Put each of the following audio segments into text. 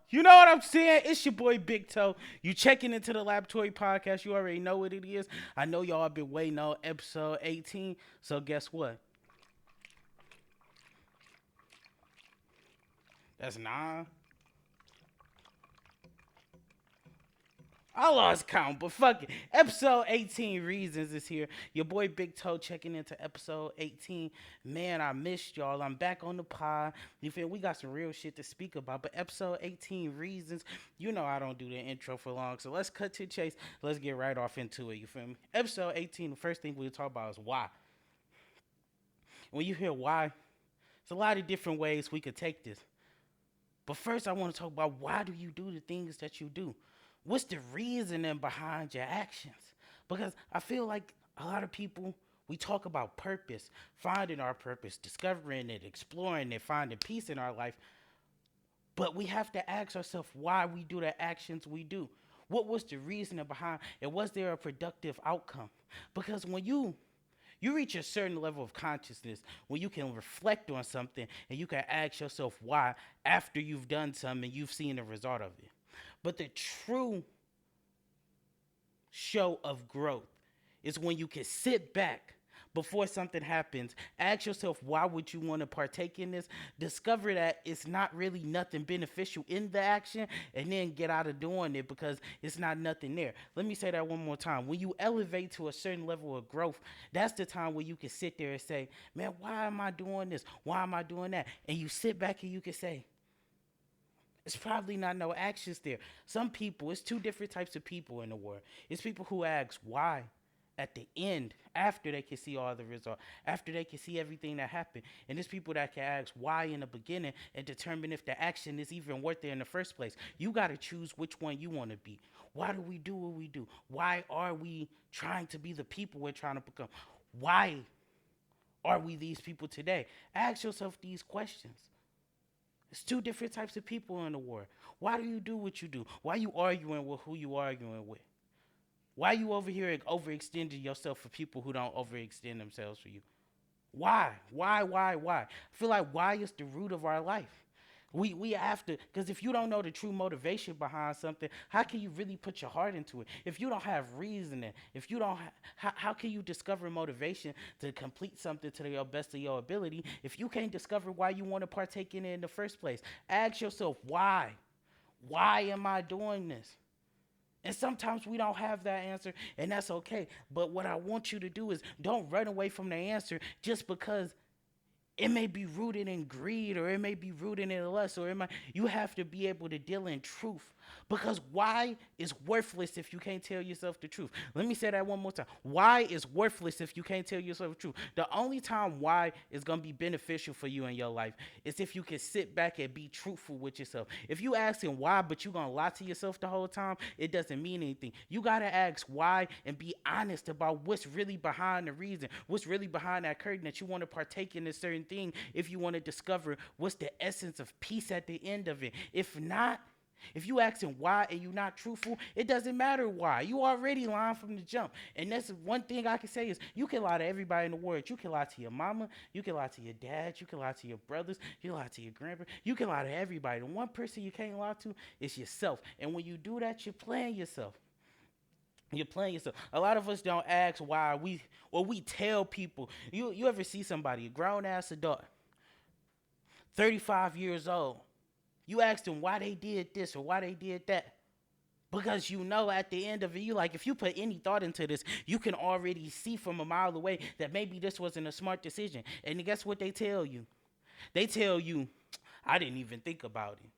You know what I'm saying? It's your boy Big Toe. You checking into the Laboratory Podcast. You already know what it is. I know y'all been waiting on episode 18. So guess what? That's 9. I lost count, but fuck it. Episode 18 Reasons is here. Your boy Big Toe checking into episode 18. Man, I missed y'all. I'm back on the pod. You feel we got some real shit to speak about. But episode 18 Reasons, you know I don't do the intro for long. So let's cut to the chase. Let's get right off into it. You feel me? Episode 18, the first thing we'll talk about is why. When you hear why, there's a lot of different ways we could take this. But first, I want to talk about why do you do the things that you do? What's the reasoning behind your actions? Because I feel like a lot of people, we talk about purpose, finding our purpose, discovering it, exploring it, finding peace in our life. But we have to ask ourselves why we do the actions we do. What was the reasoning behind it? Was there a productive outcome? Because when you reach a certain level of consciousness when you can reflect on something and you can ask yourself why after you've done something and you've seen the result of it. But the true show of growth is when you can sit back before something happens, ask yourself why would you want to partake in this, discover that it's not really nothing beneficial in the action, and then get out of doing it because it's not nothing there. Let me say that one more time. When you elevate to a certain level of growth, that's the time where you can sit there and say, man, why am I doing this? Why am I doing that? And you sit back and you can say, it's probably not no actions there. Some people, it's two different types of people in the world. It's people who ask why at the end, after they can see all the results, after they can see everything that happened. And there's people that can ask why in the beginning and determine if the action is even worth it in the first place. You got to choose which one you want to be. Why do we do what we do? Why are we trying to be the people we're trying to become? Why are we these people today? Ask yourself these questions. It's two different types of people in the world. Why do you do what you do? Why you arguing with who you arguing with? Why you over here overextending yourself for people who don't overextend themselves for you? Why? Why? I feel like why is the root of our life. We have to, because if you don't know the true motivation behind something, how can you really put your heart into it? If you don't have reasoning, if you don't, how can you discover motivation to complete something to the best of your ability if you can't discover why you want to partake in it in the first place? Ask yourself, why? Why am I doing this? And sometimes we don't have that answer, and that's okay. But what I want you to do is don't run away from the answer just because it may be rooted in greed or it may be rooted in lust or you have to be able to deal in truth, because why is worthless if you can't tell yourself the truth. Let me say that one more time. Why is worthless if you can't tell yourself the truth. The only time why is going to be beneficial for you in your life is if you can sit back and be truthful with yourself. If you asking why but you going to lie to yourself the whole time, it doesn't mean anything. You got to ask why and be honest about what's really behind the reason, what's really behind that curtain that you want to partake in a certain thing. If you want to discover what's the essence of peace at the end of it. If not, if you asking why and you not truthful, it doesn't matter why. You already lying from the jump. And that's one thing I can say is you can lie to everybody in the world. You can lie to your mama. You can lie to your dad. You can lie to your brothers. You can lie to your grandparents. You can lie to everybody. The one person you can't lie to is yourself. And when you do that, you're playing yourself. You're playing yourself. A lot of us don't ask why we tell people. You ever see somebody, a grown ass adult, 35 years old, you ask them why they did this or why they did that. Because you know at the end of it, you like, if you put any thought into this, you can already see from a mile away that maybe this wasn't a smart decision. And guess what they tell you? They tell you, I didn't even think about it.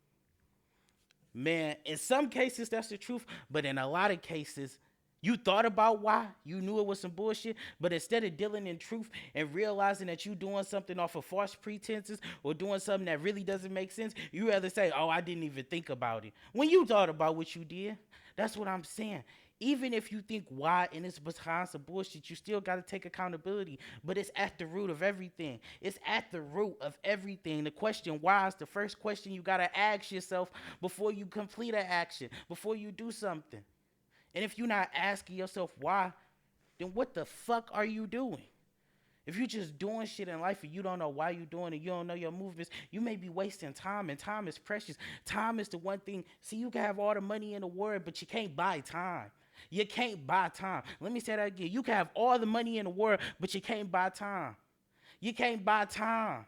Man, in some cases that's the truth, but in a lot of cases, you thought about why, you knew it was some bullshit, but instead of dealing in truth and realizing that you doing something off of false pretenses or doing something that really doesn't make sense, you rather say, oh, I didn't even think about it. When you thought about what you did, that's what I'm saying. Even if you think why and it's behind some bullshit, you still got to take accountability. But it's at the root of everything. It's at the root of everything. The question why is the first question you got to ask yourself before you complete an action, before you do something. And if you're not asking yourself why, then what the fuck are you doing? If you're just doing shit in life and you don't know why you're doing it, you don't know your movements, you may be wasting time, and time is precious. Time is the one thing. See, you can have all the money in the world, but you can't buy time. You can't buy time. Let me say that again. You can have all the money in the world, but you can't buy time. You can't buy time.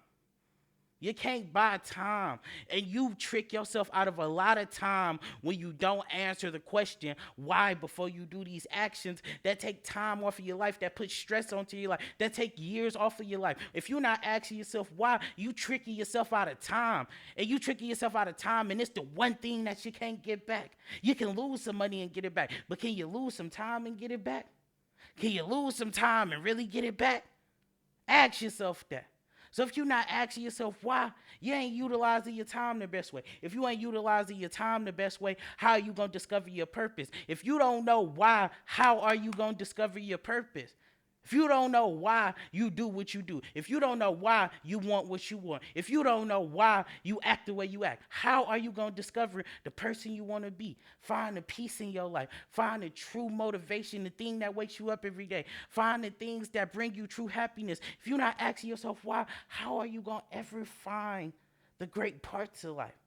You can't buy time. And you trick yourself out of a lot of time when you don't answer the question why before you do these actions that take time off of your life, that put stress onto your life, that take years off of your life. If you're not asking yourself why, you tricking yourself out of time. And you tricking yourself out of time, and it's the one thing that you can't get back. You can lose some money and get it back, but can you lose some time and get it back? Can you lose some time and really get it back? Ask yourself that. So if you're not asking yourself why, you ain't utilizing your time the best way. If you ain't utilizing your time the best way, how are you going to discover your purpose? If you don't know why, how are you going to discover your purpose? If you don't know why you do what you do, if you don't know why you want what you want, if you don't know why you act the way you act, how are you going to discover the person you want to be? Find the peace in your life. Find the true motivation, the thing that wakes you up every day. Find the things that bring you true happiness. If you're not asking yourself why, how are you going to ever find the great parts of life?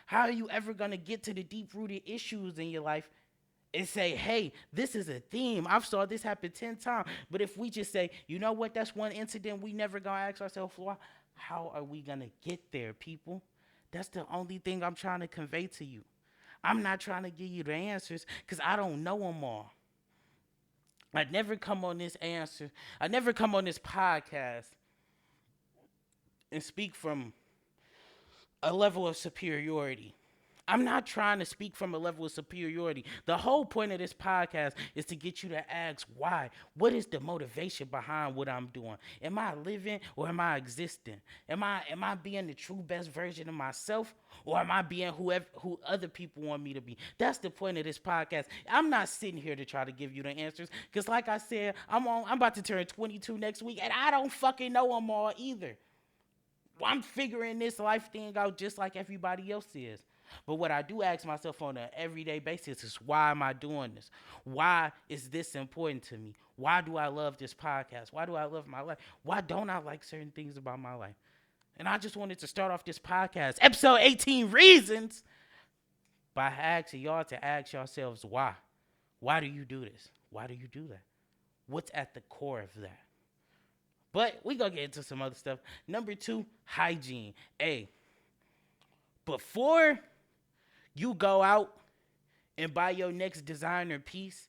How are you ever going to get to the deep-rooted issues in your life and say, hey, this is a theme. I've saw this happen 10 times. But if we just say, you know what, that's one incident we never going to ask ourselves, why? How are we going to get there, people? That's the only thing I'm trying to convey to you. I'm not trying to give you the answers because I don't know them all. I never come on this podcast and speak from a level of superiority. I'm not trying to speak from a level of superiority. The whole point of this podcast is to get you to ask why. What is the motivation behind what I'm doing? Am I living or am I existing? Am I being the true best version of myself, or am I being who other people want me to be? That's the point of this podcast. I'm not sitting here to try to give you the answers because, like I said, I'm about to turn 22 next week, and I don't fucking know them all either. I'm figuring this life thing out just like everybody else is. But what I do ask myself on an everyday basis is, why am I doing this? Why is this important to me? Why do I love this podcast? Why do I love my life? Why don't I like certain things about my life? And I just wanted to start off this podcast, episode 18 Reasons, by asking y'all to ask yourselves why. Why do you do this? Why do you do that? What's at the core of that? But we gonna get into some other stuff. Number 2, hygiene. Hey, before you go out and buy your next designer piece,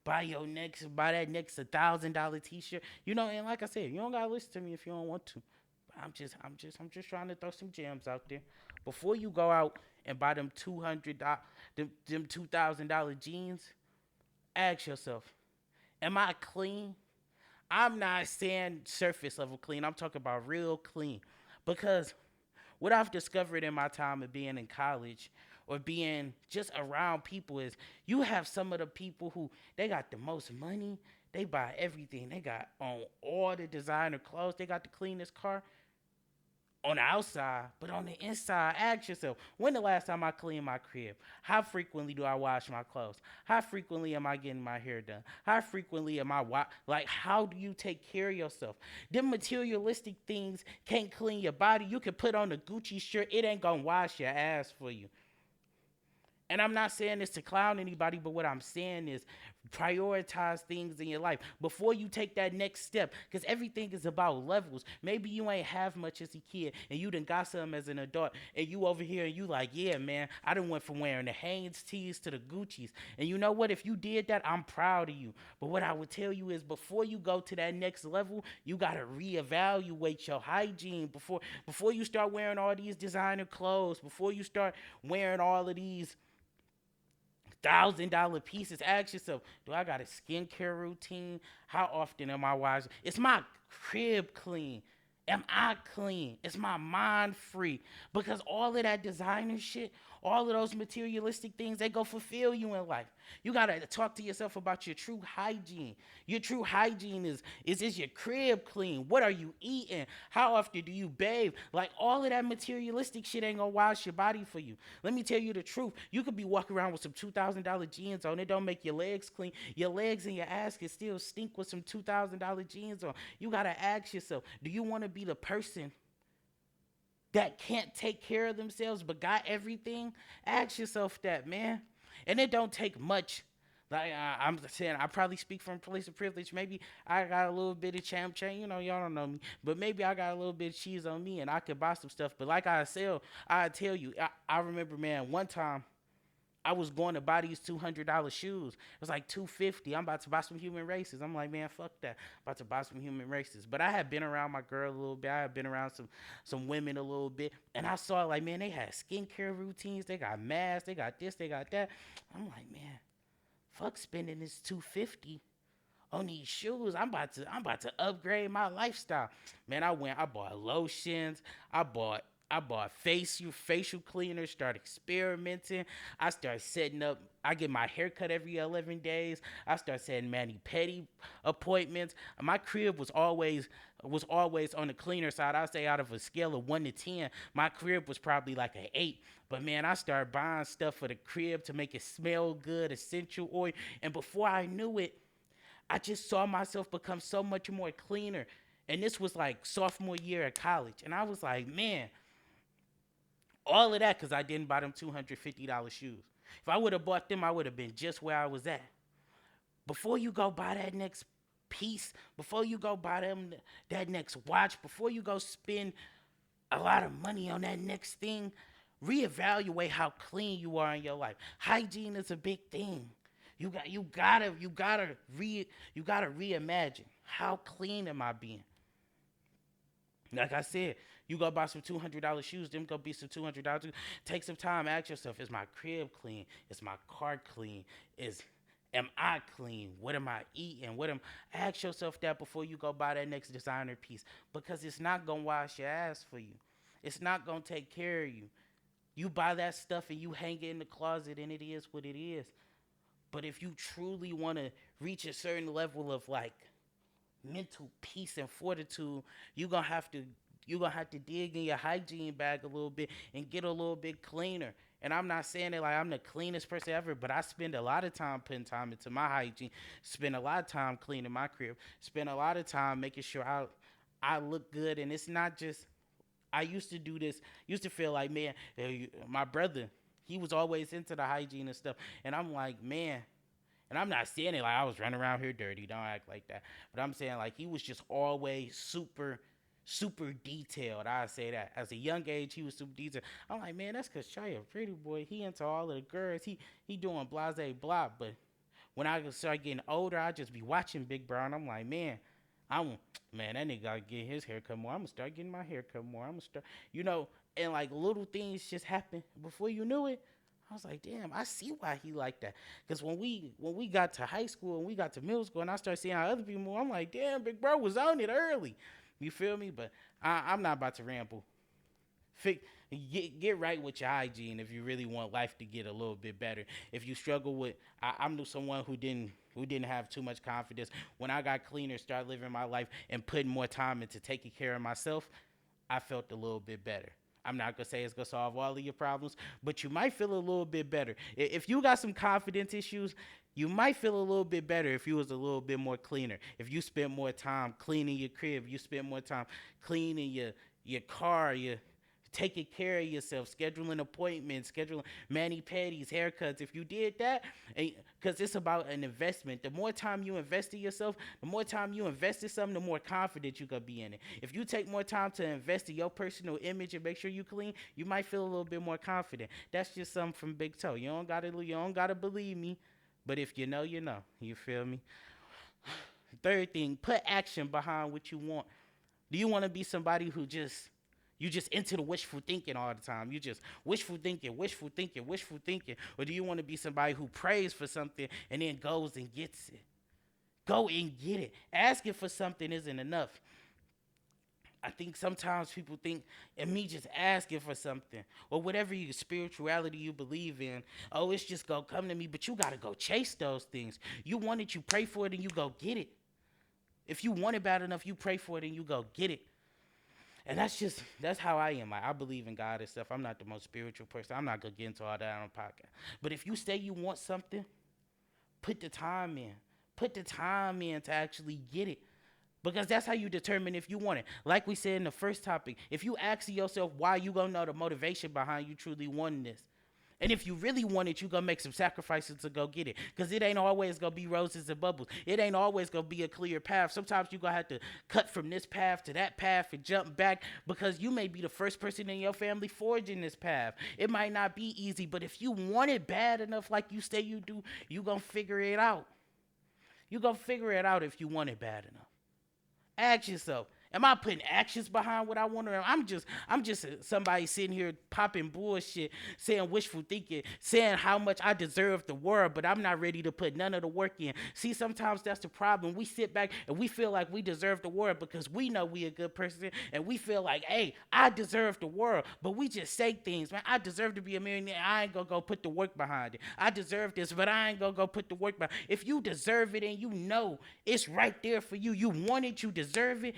buy that next $1,000 t-shirt. You know, and like I said, you don't gotta listen to me if you don't want to. I'm just trying to throw some gems out there. Before you go out and buy them $2,000 jeans, ask yourself, am I clean? I'm not saying surface level clean. I'm talking about real clean. Because what I've discovered in my time of being in college or being just around people is, you have some of the people who, they got the most money. They buy everything. They got on all the designer clothes. They got the cleanest car on the outside, but on the inside, ask yourself, when the last time I cleaned my crib? How frequently do I wash my clothes? How frequently am I getting my hair done? How frequently am I how do you take care of yourself? Them materialistic things can't clean your body. You can put on a Gucci shirt, it ain't gonna wash your ass for you. And I'm not saying this to clown anybody, but what I'm saying is, prioritize things in your life before you take that next step, because everything is about levels. Maybe you ain't have much as a kid and you done got some as an adult, and you over here and you like, yeah, man, I done went from wearing the Hanes tees to the Gucci's. And you know what? If you did that, I'm proud of you. But what I would tell you is, before you go to that next level, you got to reevaluate your hygiene before you start wearing all these designer clothes, before you start wearing all of these $1,000 pieces. Ask yourself, do I got a skincare routine? How often am I washing? Is my crib clean? Am I clean? Is my mind free? Because all of that designer shit, All of those materialistic things, they go fulfill you in life. You got to talk to yourself about your true hygiene. Your true hygiene is your crib clean? What are you eating? How often do you bathe? Like all of that materialistic shit ain't gonna wash your body for you. Let me tell you the truth. You could be walking around with some $2,000 jeans on. It don't make your legs clean. Your legs and your ass can still stink with some $2,000 jeans on. You gotta ask yourself, do you want to be the person that can't take care of themselves but got everything? Ask yourself that, man. And it don't take much. Like I'm saying, I probably speak from a place of privilege. Maybe I got a little bit of champ chain. You know, y'all don't know me, but maybe I got a little bit of cheese on me, and I could buy some stuff. But like I tell you, I remember, man, one time I was going to buy these $200 shoes. It was like $250. I'm about to buy some human races. I'm like, man, fuck that. About to buy some human races. But I had been around my girl a little bit. I had been around some women a little bit. And I saw like, man, they had skincare routines. They got masks. They got this. They got that. I'm like, man, fuck spending this $250 on these shoes. I'm about to upgrade my lifestyle. Man, I bought lotions. I bought facial cleaners, start experimenting. I start setting up, I get my hair cut every 11 days. I start setting mani-pedi appointments. My crib was always on the cleaner side. I say out of a scale of 1 to 10, my crib was probably like an 8. But man, I started buying stuff for the crib to make it smell good, essential oil. And before I knew it, I just saw myself become so much more cleaner. And this was like sophomore year at college. And I was like, man, all of that because I didn't buy them $250 shoes. If I would have bought them, I would have been just where I was at. Before you go buy that next piece, before you go buy them that next watch, before you go spend a lot of money on that next thing, reevaluate how clean you are in your life. Hygiene is a big thing. You gotta reimagine how clean am I being. Like I said, you go buy some $200 shoes, them go be some $200. Take some time, ask yourself, is my crib clean? Is my car clean? Am I clean? What am I eating? Ask yourself that before you go buy that next designer piece. Because it's not gonna wash your ass for you. It's not gonna take care of you. You buy that stuff and you hang it in the closet and it is what it is. But if you truly wanna reach a certain level of like mental peace and fortitude, you're gonna have to dig in your hygiene bag a little bit and get a little bit cleaner. And I'm not saying that like I'm the cleanest person ever, but I spend a lot of time putting time into my hygiene, spend a lot of time cleaning my crib, spend a lot of time making sure I look good. And it's not just, I used to do this, used to feel like, man, my brother, he was always into the hygiene and stuff. And I'm like, man, and I'm not saying it like I was running around here dirty. Don't act like that. But I'm saying like he was just always super detailed. I say that. As a young age, he was super detailed. I'm like, man, that's because Shy a pretty boy. He into all of the girls. He doing blase blah. But when I start getting older, I just be watching Big Bro, and I'm like, man, man, that nigga gotta get his hair cut more. I'm gonna start getting my hair cut more. I'm gonna start, and like little things just happen before you knew it. I was like, damn, I see why he like that. Because when we got to high school and we got to middle school and I started seeing how other people move, I'm like, damn, Big Bro was on it early. You feel me? But I'm not about to ramble. Get right with your hygiene if you really want life to get a little bit better. If you struggle with, I'm someone who didn't have too much confidence. When I got cleaner, started living my life and putting more time into taking care of myself, I felt a little bit better. I'm not going to say it's going to solve all of your problems, but you might feel a little bit better. If you got some confidence issues, you might feel a little bit better if you was a little bit more cleaner. If you spent more time cleaning your crib, you spent more time cleaning your car, taking care of yourself, scheduling appointments, scheduling mani-pedis, haircuts. If you did that, because it's about an investment. The more time you invest in yourself, the more time you invest in something, the more confident you could be in it. If you take more time to invest in your personal image and make sure you clean, you might feel a little bit more confident. That's just something from Big Toe. You don't gotta believe me, but if you know, you know. You feel me? Third thing, put action behind what you want. Do you want to be somebody who you just into the wishful thinking all the time? You just wishful thinking. Or do you want to be somebody who prays for something and then goes and gets it? Go and get it. Asking for something isn't enough. I think sometimes people think, and me just asking for something or whatever your spirituality you believe in, oh, it's just gonna come to me, but you gotta go chase those things. You want it, you pray for it, and you go get it. If you want it bad enough, you pray for it and you go get it. And that's how I am. Like, I believe in God and stuff. I'm not the most spiritual person. I'm not gonna get into all that on a podcast. But if you say you want something, put the time in. Put the time in to actually get it. Because that's how you determine if you want it. Like we said in the first topic, if you ask yourself why, you gonna know the motivation behind you truly wanting this. And if you really want it, you gonna make some sacrifices to go get it. Because it ain't always gonna be roses and bubbles. It ain't always gonna be a clear path. Sometimes you gonna have to cut from this path to that path and jump back because you may be the first person in your family forging this path. It might not be easy, but if you want it bad enough like you say you do, you gonna figure it out. You gonna figure it out if you want it bad enough. Ask yourself, am I putting actions behind what I want? Or I'm just somebody sitting here popping bullshit, saying wishful thinking, saying how much I deserve the world, but I'm not ready to put none of the work in. See, sometimes that's the problem. We sit back and we feel like we deserve the world because we know we a good person, and we feel like, hey, I deserve the world. But we just say things, man. I deserve to be a millionaire. I ain't gonna go put the work behind it. I deserve this, but I ain't gonna go put the work behind it. If you deserve it and you know it's right there for you, you want it, you deserve it,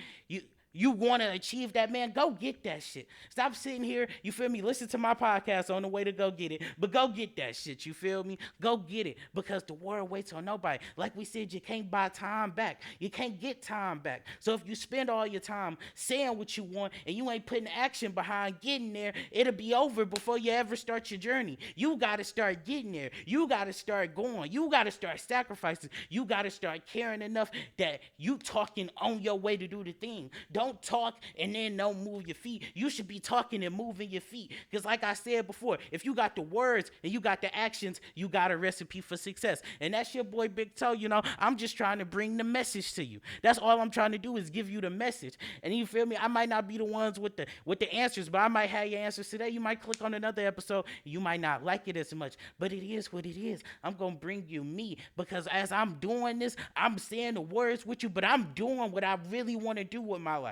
you want to achieve that, man, go get that shit. Stop sitting here, you feel me? Listen to my podcast on the way to go get it. But go get that shit, you feel me? Go get it because the world waits on nobody. Like we said, you can't buy time back. You can't get time back. So if you spend all your time saying what you want and you ain't putting action behind getting there, it'll be over before you ever start your journey. You got to start getting there. You got to start going. You got to start sacrificing. You got to start caring enough that you talking on your way to do the thing. Don't talk and then don't move your feet. You should be talking and moving your feet. Because like I said before, if you got the words and you got the actions, you got a recipe for success. And that's your boy Big Toe. I'm just trying to bring the message to you. That's all I'm trying to do is give you the message. And you feel me? I might not be the ones with the answers, but I might have your answers today. You might click on another episode. You might not like it as much, but it is what it is. I'm going to bring you me because as I'm doing this, I'm saying the words with you, but I'm doing what I really want to do with my life.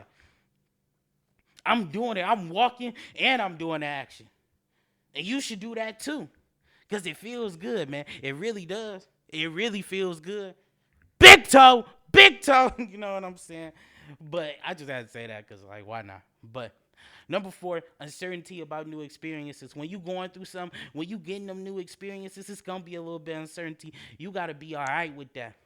I'm doing it. I'm walking and I'm doing the action. And you should do that too. Because it feels good, man. It really does. It really feels good. Big toe. Big toe. You know what I'm saying? But I just had to say that because, like, why not? But number 4, uncertainty about new experiences. When you going through something, when you getting them new experiences, it's going to be a little bit of uncertainty. You got to be all right with that.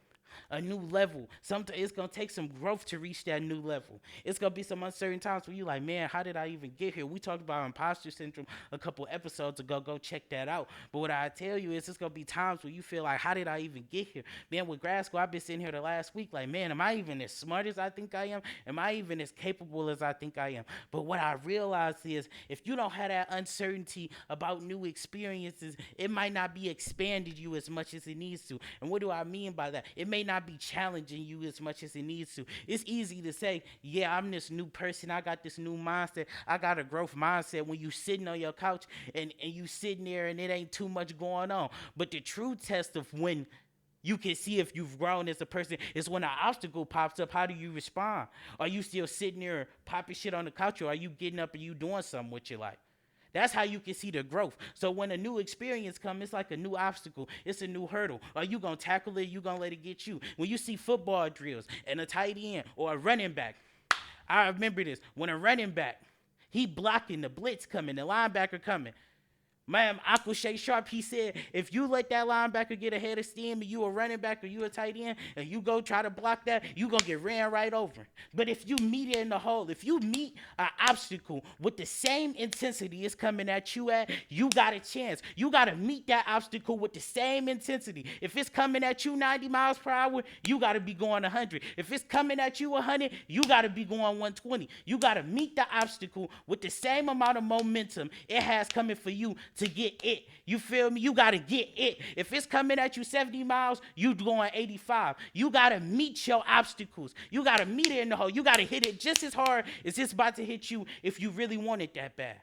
A new level. Sometimes it's going to take some growth to reach that new level. It's going to be some uncertain times where you're like, man, how did I even get here? We talked about imposter syndrome a couple episodes ago. Go check that out. But what I tell you is it's going to be times where you feel like, how did I even get here? Man, with grad school, I've been sitting here the last week like, man, am I even as smart as I think I am? Am I even as capable as I think I am? But what I realized is if you don't have that uncertainty about new experiences, it might not be expanded you as much as it needs to. And what do I mean by that? It may not be challenging you as much as it needs to. It's easy to say, yeah, I'm this new person. I got this new mindset. I got a growth mindset when you sitting on your couch and you sitting there and it ain't too much going on. But the true test of when you can see if you've grown as a person is when an obstacle pops up, how do you respond? Are you still sitting there popping shit on the couch, or are you getting up and you doing something with your life? That's how you can see the growth. So when a new experience comes, it's like a new obstacle. It's a new hurdle. Are you going to tackle it? You going to let it get you? When you see football drills and a tight end or a running back, I remember this. When a running back, he blocking the blitz coming, the linebacker coming. Man, Uncle Shay Sharp, he said, if you let that linebacker get ahead of steam and you a running back or you a tight end and you go try to block that, you going to get ran right over. But if you meet it in the hole, if you meet an obstacle with the same intensity it's coming at, you got a chance. You got to meet that obstacle with the same intensity. If it's coming at you 90 miles per hour, you got to be going 100. If it's coming at you 100, you got to be going 120. You got to meet the obstacle with the same amount of momentum it has coming for you to get it. You feel me? You got to get it. If it's coming at you 70 miles, you going 85. You got to meet your obstacles. You got to meet it in the hole. You got to hit it just as hard as it's about to hit you if you really want it that bad.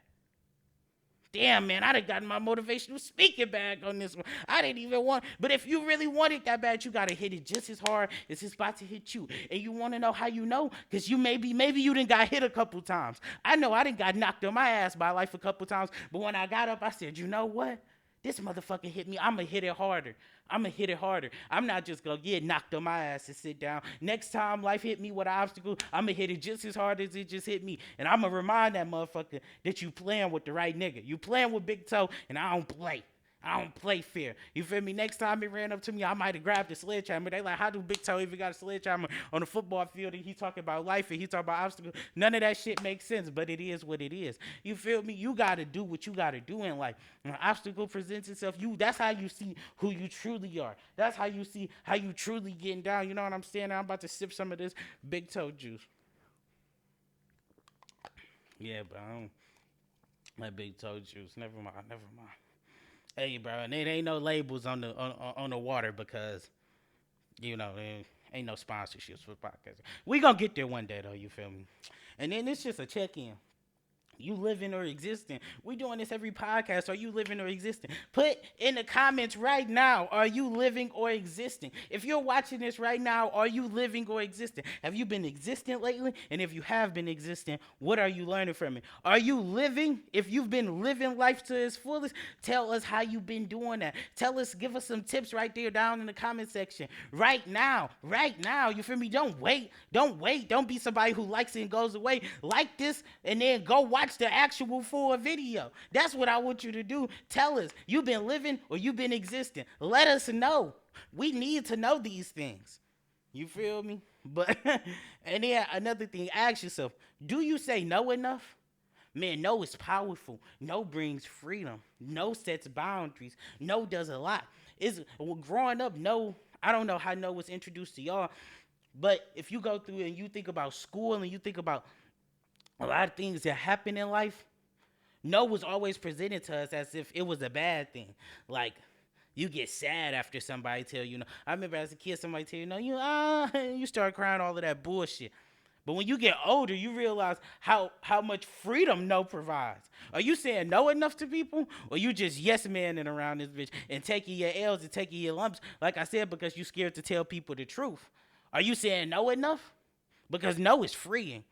damn, man, I done gotten my motivational speaking back on this one. I didn't even want, but if you really want it that bad, you got to hit it just as hard as it's about to hit you. And you want to know how you know? Because you maybe you done got hit a couple times. I know I done got knocked on my ass by life a couple times, but when I got up, I said, you know what? This motherfucker hit me. I'm going to hit it harder. I'm going to hit it harder. I'm not just going to get knocked on my ass and sit down. Next time life hit me with an obstacle, I'm going to hit it just as hard as it just hit me. And I'm going to remind that motherfucker that you playing with the right nigga. You playing with Big Toe, and I don't play. I don't play fair. You feel me? Next time he ran up to me, I might have grabbed a sledgehammer. They like, how do Big Toe even got a sledgehammer on the football field and he talking about life and he talking about obstacles? None of that shit makes sense, but it is what it is. You feel me? You got to do what you got to do in life. When an obstacle presents itself, that's how you see who you truly are. That's how you see how you truly getting down. You know what I'm saying? I'm about to sip some of this Big Toe juice. Yeah, but I don't like Big Toe juice. Never mind. Hey, bro, and there ain't no labels on the water because, there ain't no sponsorships for podcasts. We gonna get there one day, though, you feel me? And then it's just a check-in. You living or existing? We doing this every podcast. Are you living or existing? Put in the comments right now, are you living or existing? If you're watching this right now, are you living or existing? Have you been existing lately? And if you have been existing, what are you learning from it? Are you living? If you've been living life to its fullest, tell us how you've been doing that. Give us some tips right there down in the comment section. Right now, you feel me? Don't wait. Don't be somebody who likes it and goes away. Like this and then go watch the actual full video. That's what I want you to do. Tell us, you've been living or you've been existing. Let us know. We need to know these things. You feel me? But, and then another thing, ask yourself, do you say no enough? Man, no is powerful. No brings freedom. No sets boundaries. No does a lot. Growing up, no, I don't know how no was introduced to y'all, but if you go through and you think about school and you think about a lot of things that happen in life, no was always presented to us as if it was a bad thing. Like, you get sad after somebody tell you no. I remember as a kid, somebody tell you start crying, all of that bullshit. But when you get older, you realize how much freedom no provides. Are you saying no enough to people? Or you just yes manning around this bitch and taking your L's and taking your lumps, like I said, because you scared to tell people the truth? Are you saying no enough? Because no is freeing.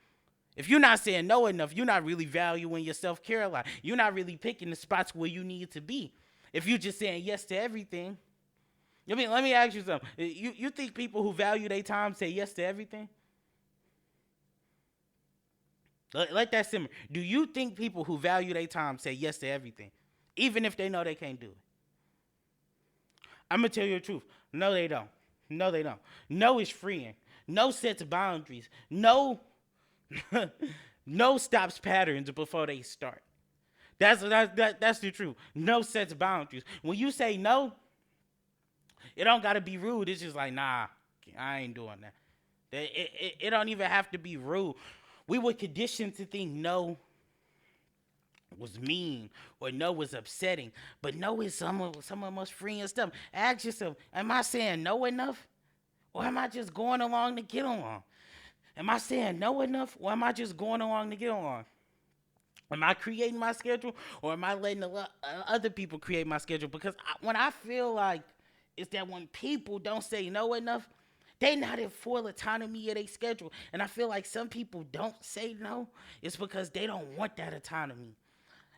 If you're not saying no enough, you're not really valuing your self-care a lot. You're not really picking the spots where you need to be. If you're just saying yes to everything. I mean, let me ask you something. You think people who value their time say yes to everything? Let that simmer. Do you think people who value their time say yes to everything, even if they know they can't do it? I'm going to tell you the truth. No, they don't. No is freeing. No sets boundaries. No stops patterns before they start. That's the truth. No sets boundaries. When you say no, it don't got to be rude. It's just like, nah, I ain't doing that. It don't even have to be rude. We were conditioned to think no was mean or no was upsetting. But no is some of the most freeing stuff. Ask yourself, am I saying no enough? Or am I just going along to get along? Am I saying no enough, or am I just going along to get along? Am I creating my schedule, or am I letting other people create my schedule? Because when I feel like it's that when people don't say no enough, they not in full autonomy of their schedule. And I feel like some people don't say no. It's because they don't want that autonomy.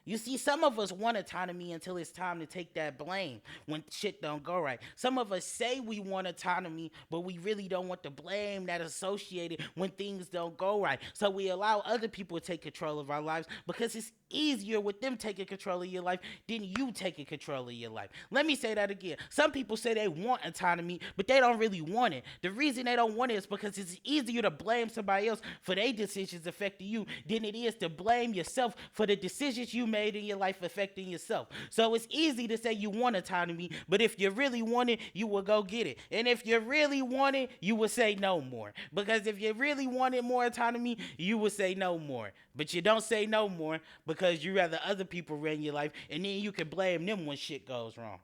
You see, some of us want autonomy until it's time to take that blame when shit don't go right. Some of us say we want autonomy, but we really don't want the blame that's associated when things don't go right. So we allow other people to take control of our lives because it's easier with them taking control of your life than you taking control of your life. Let me say that again. Some people say they want autonomy, but they don't really want it. The reason they don't want it is because it's easier to blame somebody else for their decisions affecting you than it is to blame yourself for the decisions you made in your life affecting yourself. So it's easy to say you want autonomy, but if you really want it, you will go get it. And if you really want it, you will say no more. Because if you really wanted more autonomy, you would say no more. But you don't say no more because you rather other people run your life, and then you can blame them when shit goes wrong.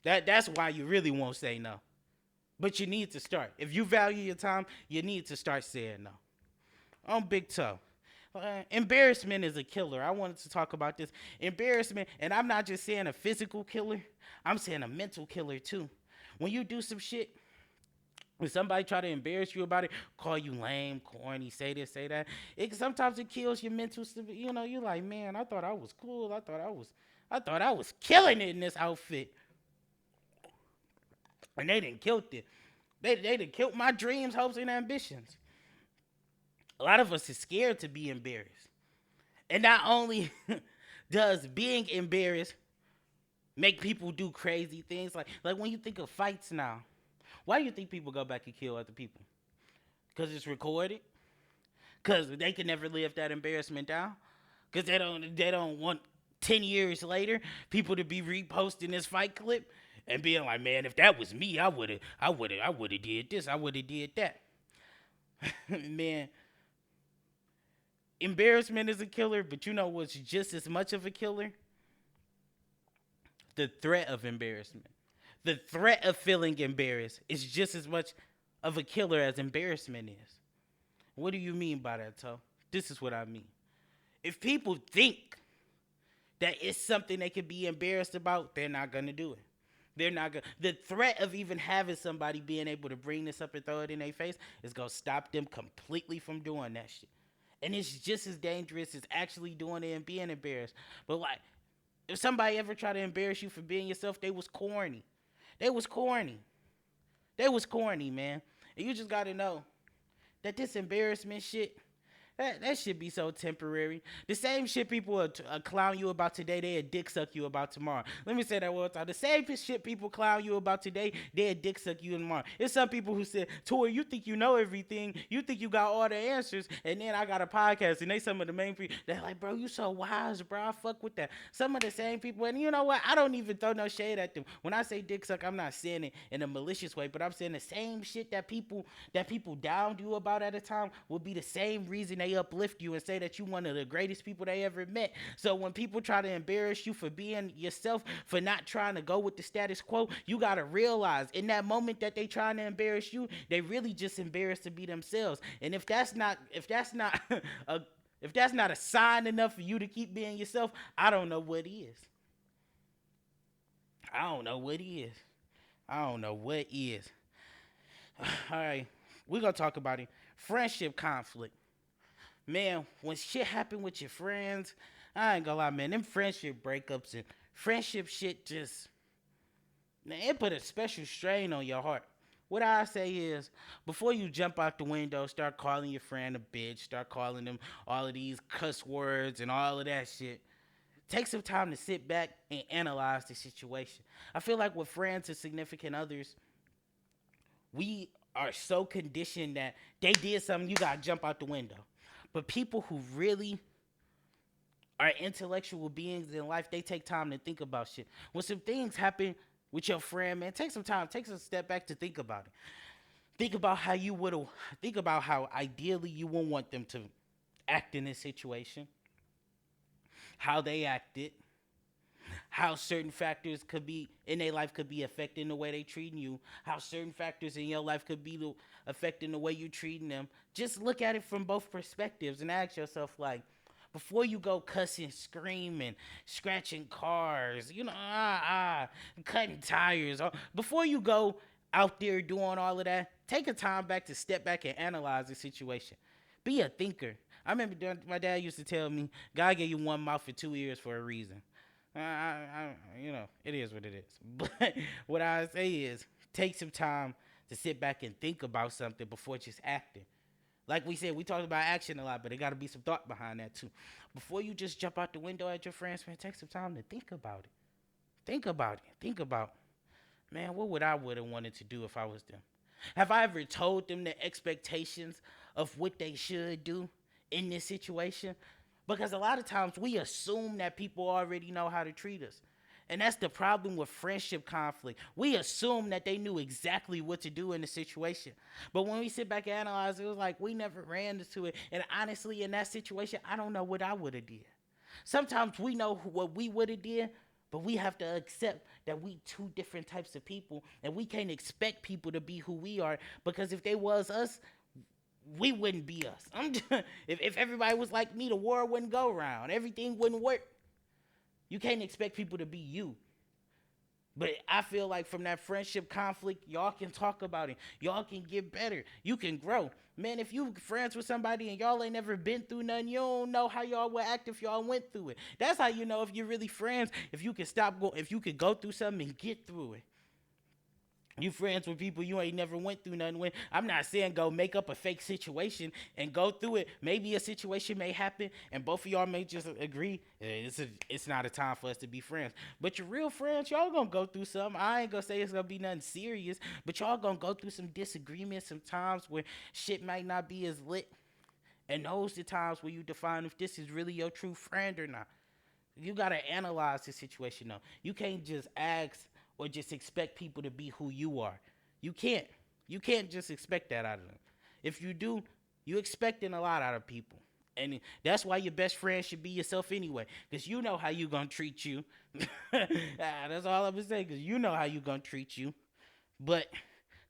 That's why you really won't say no. But you need to start. If you value your time, you need to start saying no. On Big Toe. Embarrassment is a killer. I wanted to talk about this. Embarrassment, and I'm not just saying a physical killer, I'm saying a mental killer too. When you do some shit, when somebody try to embarrass you about it, call you lame, corny, say this, say that, sometimes it kills your mental stability. You know, you're like, man, I thought I was cool. I thought I was killing it in this outfit, and they didn't kill it. They done killed my dreams, hopes, and ambitions. A lot of us is scared to be embarrassed. And not only does being embarrassed make people do crazy things, like when you think of fights now, why do you think people go back and kill other people? Because it's recorded? Because they can never live that embarrassment down? Because they don't want 10 years later people to be reposting this fight clip and being like, man, if that was me, I would have did this, I would have did that. Man, embarrassment is a killer, but you know what's just as much of a killer? The threat of embarrassment. The threat of feeling embarrassed is just as much of a killer as embarrassment is. What do you mean by that, Toe? This is what I mean. If people think that it's something they could be embarrassed about, they're not going to do it. They're not going to. The threat of even having somebody being able to bring this up and throw it in their face is going to stop them completely from doing that shit. And it's just as dangerous as actually doing it and being embarrassed. But like, if somebody ever tried to embarrass you for being yourself, they was corny. They was corny. They was corny, man. And you just got to know that this embarrassment shit, that should be so temporary. The same shit people clown you about today, they'll dick suck you about tomorrow. Let me say that one time. The same shit people clown you about today, they'll dick suck you tomorrow. There's some people who said, Tori, you think you know everything. You think you got all the answers. And then I got a podcast, and they some of the main people. They're like, bro, you so wise, bro. I fuck with that. Some of the same people, and you know what? I don't even throw no shade at them. When I say dick suck, I'm not saying it in a malicious way, but I'm saying the same shit that people downed you about at a time will be the same reason they uplift you and say that you one of the greatest people they ever met. So when people try to embarrass you for being yourself, for not trying to go with the status quo, you gotta realize in that moment that they trying to embarrass you, they really just embarrassed to be themselves. And if that's not a sign enough for you to keep being yourself, I don't know what is. I don't know what is. I don't know what is. All right, we're gonna talk about it. Friendship conflict. Man, when shit happen with your friends, I ain't gonna lie, man, them friendship breakups and friendship shit just, man, it put a special strain on your heart. What I say is, before you jump out the window, start calling your friend a bitch, start calling them all of these cuss words and all of that shit, take some time to sit back and analyze the situation. I feel like with friends and significant others, we are so conditioned that they did something, you gotta jump out the window. But people who really are intellectual beings in life, they take time to think about shit. When some things happen with your friend, man, take some time, take some step back to think about it. Think about how ideally you would want them to act in this situation, how they acted, how certain factors could be in their life could be affecting the way they treating you, how certain factors in your life could be affecting the way you treating them. Just look at it from both perspectives and ask yourself, like, before you go cussing, screaming, scratching cars, cutting tires, or before you go out there doing all of that, take a time back to step back and analyze the situation. Be a thinker. I remember my dad used to tell me, God gave you one mouth and 2 ears for a reason. It is what it is. But what I say is, take some time to sit back and think about something before just acting. Like we said, we talked about action a lot, but there got to be some thought behind that too. Before you just jump out the window at your friends, man, take some time to think about it. Think about it. Think about, man, what would have wanted to do if I was them? Have I ever told them the expectations of what they should do in this situation? Because a lot of times we assume that people already know how to treat us. And that's the problem with friendship conflict. We assume that they knew exactly what to do in the situation. But when we sit back and analyze, it was like we never ran into it. And honestly, in that situation, I don't know what I would have did. Sometimes we know what we would have did, but we have to accept that we two different types of people. And we can't expect people to be who we are. Because if they was us, we wouldn't be us. If everybody was like me, the war wouldn't go round. Everything wouldn't work. You can't expect people to be you. But I feel like from that friendship conflict, y'all can talk about it. Y'all can get better. You can grow. Man, if you friends with somebody and y'all ain't never been through nothing, you don't know how y'all would act if y'all went through it. That's how you know if you're really friends. If you can if you could go through something and get through it. You friends with people you ain't never went through nothing with. I'm not saying go make up a fake situation and go through it. Maybe a situation may happen and both of y'all may just agree it's not a time for us to be friends. But your real friends, y'all gonna go through something. I ain't gonna say it's gonna be nothing serious, but y'all gonna go through some disagreements, some times where shit might not be as lit. And those the times where you define if this is really your true friend or not. You gotta analyze the situation though. You can't just ask or just expect people to be who you are. You can't. You can't just expect that out of them. If you do, you expecting a lot out of people. And that's why your best friend should be yourself anyway. Because you know how you gonna treat you. That's all I'm gonna say. Because you know how you gonna treat you. But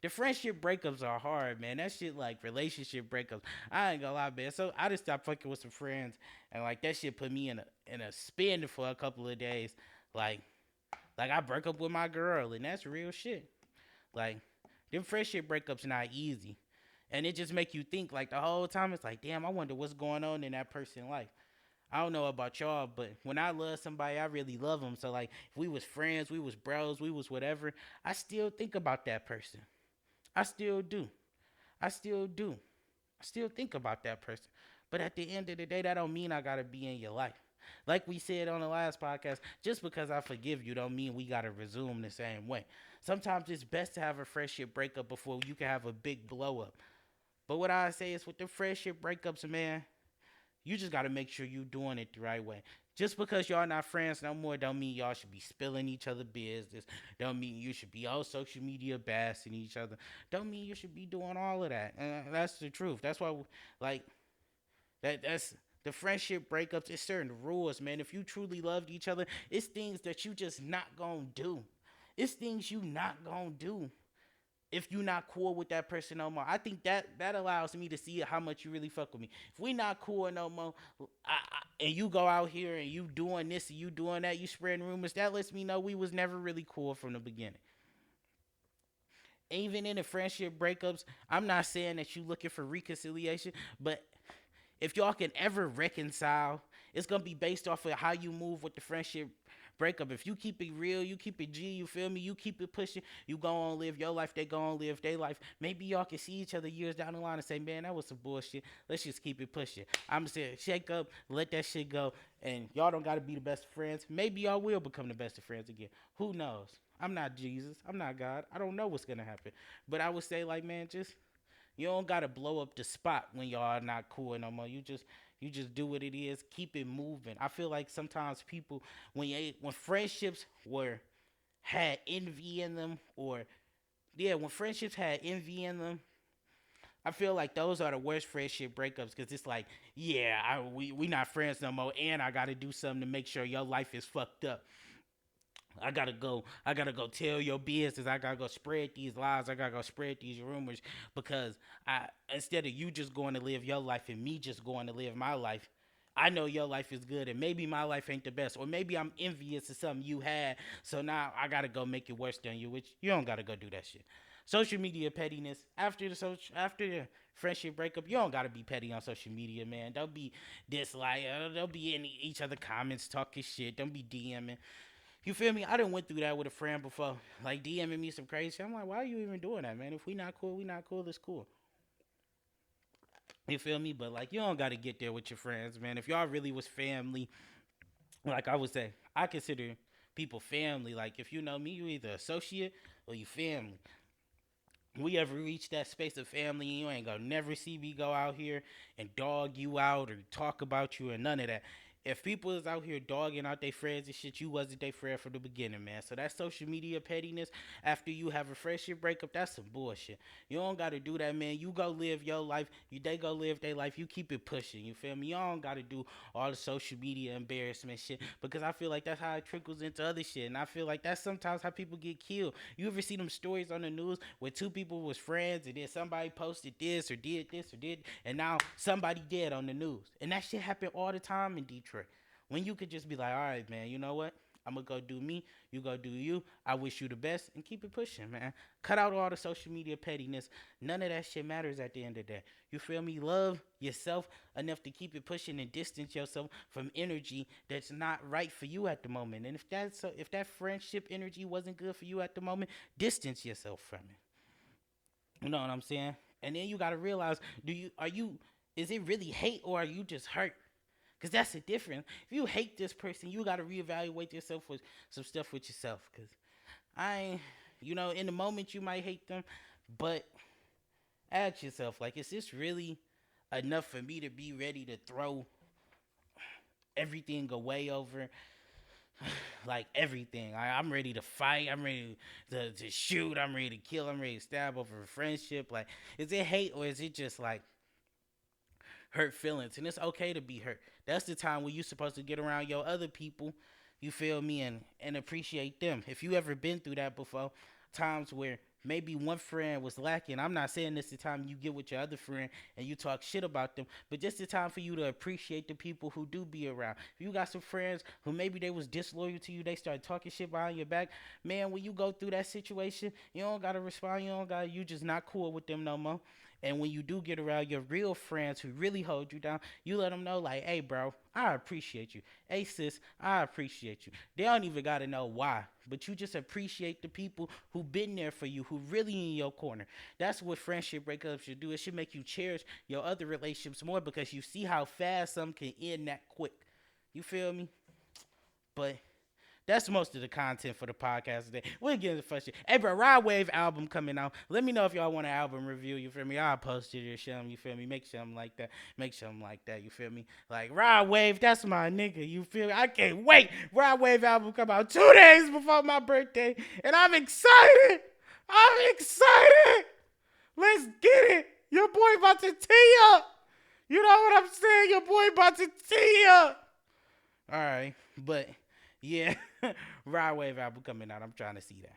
the friendship breakups are hard, man. That shit like relationship breakups. I ain't gonna lie, man. So I just stopped fucking with some friends, and like that shit put me in a spin for a couple of days. Like I broke up with my girl, and that's real shit. Like them friendship breakups not easy, and it just make you think like the whole time. It's like, damn, I wonder what's going on in that person's life. I don't know about y'all, but when I love somebody, I really love them. So like, if we was friends, we was bros, we was whatever, I still think about that person. I still do. I still do. I still think about that person. But at the end of the day, that don't mean I gotta be in your life. Like we said on the last podcast, just because I forgive you don't mean we gotta resume the same way. Sometimes it's best to have a friendship breakup before you can have a big blow up. But what I say is with the friendship breakups, man, you just gotta make sure you doing it the right way. Just because y'all not friends no more don't mean y'all should be spilling each other business. Don't mean you should be on social media bashing each other. Don't mean you should be doing all of that. And that's the truth. That's why, like, that's the friendship breakups. It's certain rules, man. If you truly loved each other, it's things that you just not gonna do. It's things you not gonna do if you not cool with that person no more. I think that allows me to see how much you really fuck with me. If we not cool no more, and you go out here and you doing this and you doing that, you spreading rumors, that lets me know we was never really cool from the beginning. Even in the friendship breakups, I'm not saying that you looking for reconciliation, but if y'all can ever reconcile, it's gonna be based off of how you move with the friendship breakup. If you keep it real, you keep it G, you feel me? You keep it pushing, you go on live your life, they go on live their life. Maybe y'all can see each other years down the line and say, man, that was some bullshit. Let's just keep it pushing. I'm saying shake up, let that shit go, and y'all don't gotta be the best of friends. Maybe y'all will become the best of friends again. Who knows? I'm not Jesus. I'm not God. I don't know what's gonna happen. But I would say, like, man, just you don't gotta blow up the spot when y'all are not cool no more. You just do what it is. Keep it moving. I feel like sometimes people when friendships were had envy in them, or yeah, when friendships had envy in them, I feel like those are the worst friendship breakups because it's like, yeah, we not friends no more, and I got to do something to make sure your life is fucked up. I gotta go tell your business. I gotta go spread these lies. I gotta go spread these rumors because I instead of you just going to live your life and me just going to live my life, I know your life is good and maybe my life ain't the best. Or maybe I'm envious of something you had. So now I gotta go make it worse than you, which you don't gotta go do that shit. Social media pettiness. After the friendship breakup, you don't gotta be petty on social media, man. Don't be dislike. Don't be in each other comments talking shit. Don't be DMing. You feel me? I done went through that with a friend before, like DMing me some crazy shit. I'm like, why are you even doing that, man? If we not cool, we not cool. It's cool. You feel me? But like, you don't gotta get there with your friends, man. If y'all really was family, like I would say, I consider people family. Like if you know me, you either associate or you family. We ever reach that space of family, and you ain't gonna never see me go out here and dog you out or talk about you or none of that. If people is out here dogging out their friends and shit, you wasn't their friend from the beginning, man. So that social media pettiness after you have a friendship breakup, that's some bullshit. You don't gotta do that, man. You go live your life. They go live their life. You keep it pushing. You feel me? You don't gotta do all the social media embarrassment shit because I feel like that's how it trickles into other shit, and I feel like that's sometimes how people get killed. You ever see them stories on the news where two people was friends and then somebody posted this or did, and now somebody dead on the news, and that shit happen all the time in Detroit. When you could just be like, all right, man, you know what? I'm gonna go do me. You go do you. I wish you the best and keep it pushing, man. Cut out all the social media pettiness. None of that shit matters at the end of the day. You feel me? Love yourself enough to keep it pushing and distance yourself from energy that's not right for you at the moment. And if that friendship energy wasn't good for you at the moment, distance yourself from it. You know what I'm saying? And then you gotta realize, is it really hate or are you just hurt? Cause that's the difference. If you hate this person, you gotta reevaluate yourself with some stuff with yourself. Cause I, ain't- in the moment you might hate them, but ask yourself, like, is this really enough for me to be ready to throw everything away over, like everything? I'm ready to fight. I'm ready to shoot. I'm ready to kill. I'm ready to stab over a friendship. Like, is it hate or is it just like hurt feelings? And it's okay to be hurt. That's the time where you're supposed to get around your other people, you feel me, and appreciate them. If you ever been through that before, times where maybe one friend was lacking. I'm not saying this the time you get with your other friend and you talk shit about them, but just the time for you to appreciate the people who do be around. If you got some friends who maybe they was disloyal to you, they started talking shit behind your back, man, when you go through that situation, you don't gotta respond, you just not cool with them no more. And when you do get around your real friends who really hold you down, you let them know, like, hey, bro, I appreciate you. Hey, sis, I appreciate you. They don't even got to know why, but you just appreciate the people who been there for you, who really in your corner. That's what friendship breakups should do. It should make you cherish your other relationships more because you see how fast some can end that quick. You feel me? But that's most of the content for the podcast today. We'll get into first shit. Hey, bro, Rod Wave album coming out. Let me know if y'all want an album review. You feel me? I'll post it or something. You feel me? Make something like that. Make something like that. You feel me? Like, Rod Wave, that's my nigga. You feel me? I can't wait. Rod Wave album come out 2 days before my birthday. And I'm excited. I'm excited. Let's get it. Your boy about to tee up. You know what I'm saying? Your boy about to tee up. All right. But yeah, Rod Wave album coming out. I'm trying to see that.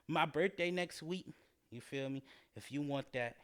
My birthday next week. You feel me? If you want that,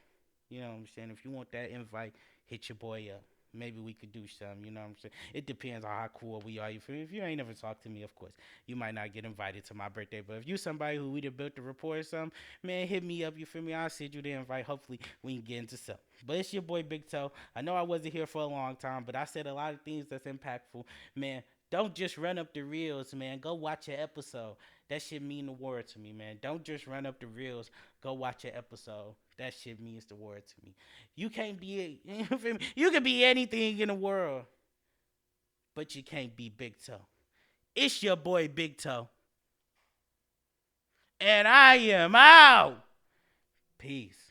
you know what I'm saying? If you want that invite, hit your boy up. Maybe we could do something, you know what I'm saying? It depends on how cool we are. You feel me? If you ain't never talked to me, of course, you might not get invited to my birthday. But if you somebody who we done built a rapport or something, man, hit me up. You feel me? I'll send you the invite. Hopefully, we can get into something. But it's your boy Big Toe. I know I wasn't here for a long time, but I said a lot of things that's impactful. Man, don't just run up the reels, man. Go watch an episode. That shit mean the world to me, man. Don't just run up the reels. Go watch an episode. That shit means the world to me. You can't be, you can be anything in the world, but you can't be Big Toe. It's your boy Big Toe, and I am out. Peace.